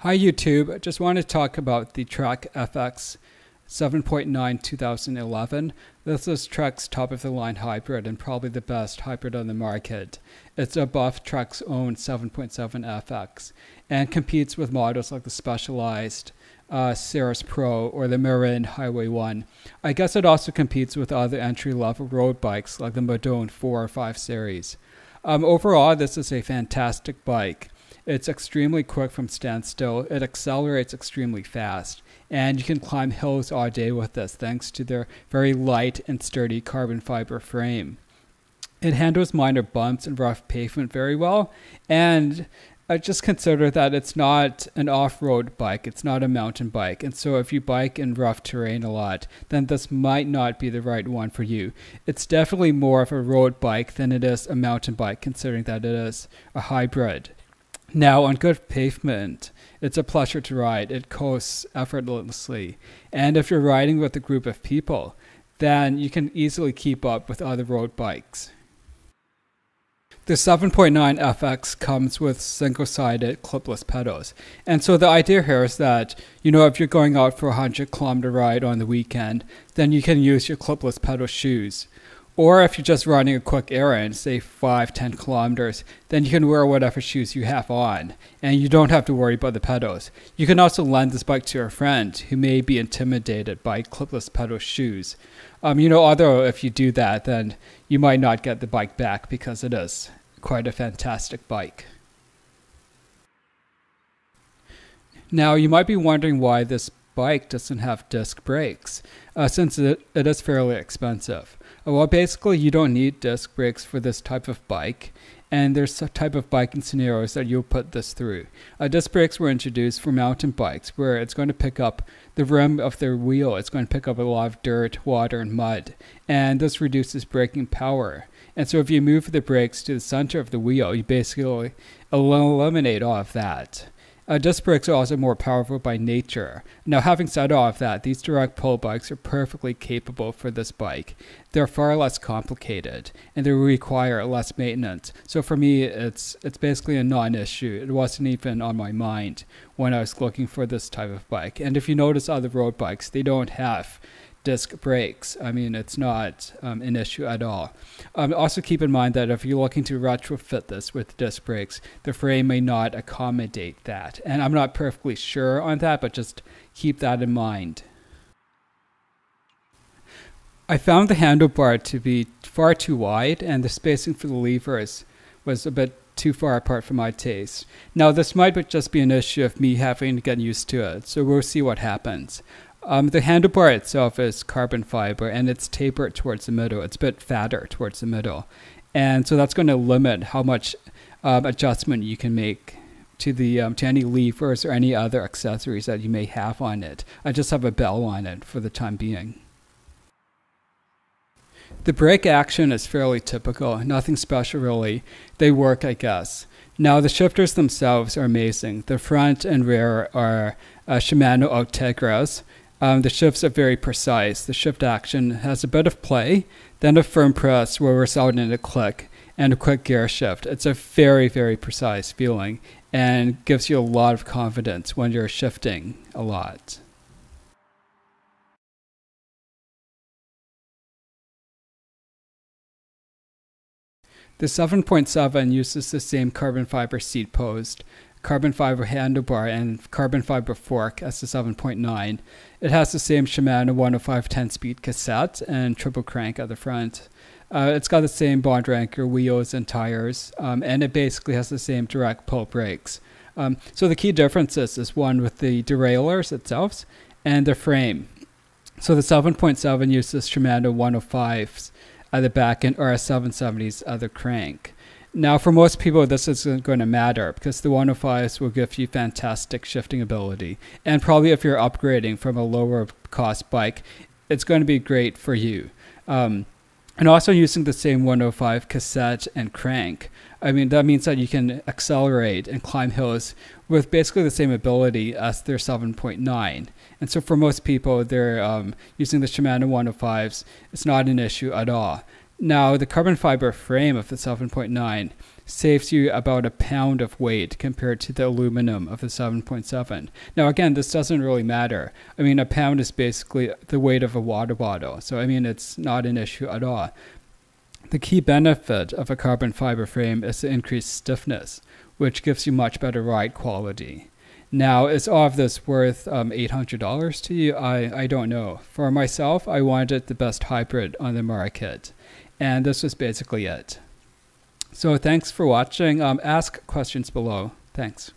Hi YouTube, I just want to talk about the Trek FX 7.9 2011. This is Trek's top-of-the-line hybrid and probably the best hybrid on the market. It's above Trek's own 7.7 FX and competes with models like the Specialized Cirrus Pro or the Marin Highway 1. I guess it also competes with other entry-level road bikes like the Modone 4 or 5 series. Overall, this is a fantastic bike. It's extremely quick from standstill, it accelerates extremely fast, and you can climb hills all day with this thanks to their very light and sturdy carbon fiber frame. It handles minor bumps and rough pavement very well, and I just consider that it's not an off-road bike, it's not a mountain bike, and so if you bike in rough terrain a lot, then this might not be the right one for you. It's definitely more of a road bike than it is a mountain bike, considering that it is a hybrid. Now, on good pavement, it's a pleasure to ride. It coasts effortlessly. And if you're riding with a group of people, then you can easily keep up with other road bikes. The 7.9 FX comes with single-sided clipless pedals. And so the idea here is that, if you're going out for a 100-kilometer ride on the weekend, then you can use your clipless pedal shoes. Or if you're just running a quick errand, say 5-10 kilometers, then you can wear whatever shoes you have on, and you don't have to worry about the pedals. You can also lend this bike to a friend who may be intimidated by clipless pedal shoes. Although if you do that, then you might not get the bike back because it is quite a fantastic bike. Now, you might be wondering why this bike doesn't have disc brakes, since it is fairly expensive. Well, basically, you don't need disc brakes for this type of bike, and there's a type of biking scenarios that you'll put this through. Disc brakes were introduced for mountain bikes, where it's going to pick up the rim of the wheel. It's going to pick up a lot of dirt, water, and mud, and this reduces braking power. And so if you move the brakes to the center of the wheel, you basically eliminate all of that. Disc brakes are also more powerful by nature. Now, having said all of that, these direct pull bikes are perfectly capable for this bike. They're far less complicated, and they require less maintenance. So for me, it's basically a non-issue. It wasn't even on my mind when I was looking for this type of bike. And if you notice other road bikes, they don't have disc brakes. It's not an issue at all. Also keep in mind that if you're looking to retrofit this with disc brakes, the frame may not accommodate that. And I'm not perfectly sure on that, but just keep that in mind. I found the handlebar to be far too wide, and the spacing for the levers was a bit too far apart for my taste. Now, this might just be an issue of me having to get used to it, so we'll see what happens. The handlebar itself is carbon fiber, and it's tapered towards the middle. It's a bit fatter towards the middle. And so that's going to limit how much adjustment you can make to any levers or any other accessories that you may have on it. I just have a bell on it for the time being. The brake action is fairly typical, nothing special really. They work, I guess. Now, the shifters themselves are amazing. The front and rear are Shimano Ultegras. The shifts are very precise. The shift action has a bit of play, then a firm press will result in a click, and a quick gear shift. It's a very, very precise feeling and gives you a lot of confidence when you're shifting a lot. The 7.7 uses the same carbon fiber seat post, carbon fiber handlebar, and carbon fiber fork as the 7.9. It has the same Shimano 105 10-speed cassette and triple crank at the front. It's got the same Bond Ranker wheels and tires, and it basically has the same direct pull brakes. So the key differences is one with the derailleurs itself and the frame. So the 7.7 uses Shimano 105s at the back end or a 770s at the crank. Now, for most people, this isn't going to matter because the 105s will give you fantastic shifting ability. And probably if you're upgrading from a lower cost bike, it's going to be great for you. And also using the same 105 cassette and crank, that means that you can accelerate and climb hills with basically the same ability as their 7.9. And so for most people, they're using the Shimano 105s. It's not an issue at all. Now, the carbon fiber frame of the 7.9 saves you about a pound of weight compared to the aluminum of the 7.7. Now, again, this doesn't really matter. I mean, a pound is basically the weight of a water bottle. So, I mean, it's not an issue at all. The key benefit of a carbon fiber frame is the increased stiffness, which gives you much better ride quality. Now, is all of this worth $800 to you? I don't know. For myself, I wanted the best hybrid on the market. And this was basically it. So thanks for watching. Ask questions below. Thanks.